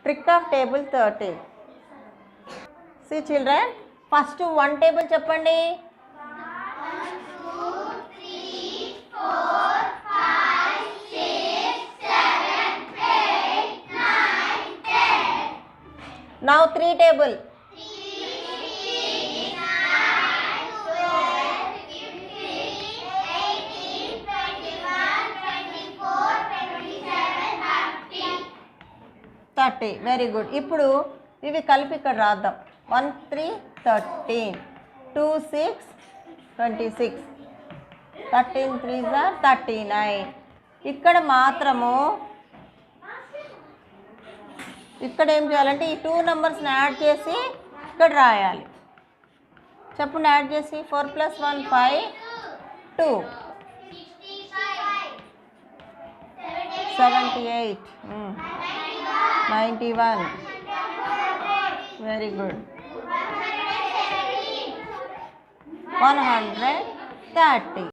Trick of table 13. See children, first one table చెప్పండి. 1 2 3 4 5 6 7 8 9 10. Now 3 table. 30. Very good. ఇప్పుడు ఇవి కలిపి ఇక్కడ రాద్దాం. 1 3 13, 2 6 26, 13 3s are 39. ఇక్కడ మాత్రము ఇక్కడ ఏం చేయాలంటే ఈ 2 నెంబర్స్ని యాడ్ చేసి ఇక్కడ రాయాలి. చెప్పండి, యాడ్ చేసి 4 + 1 5 2 78 91. Very good. 130.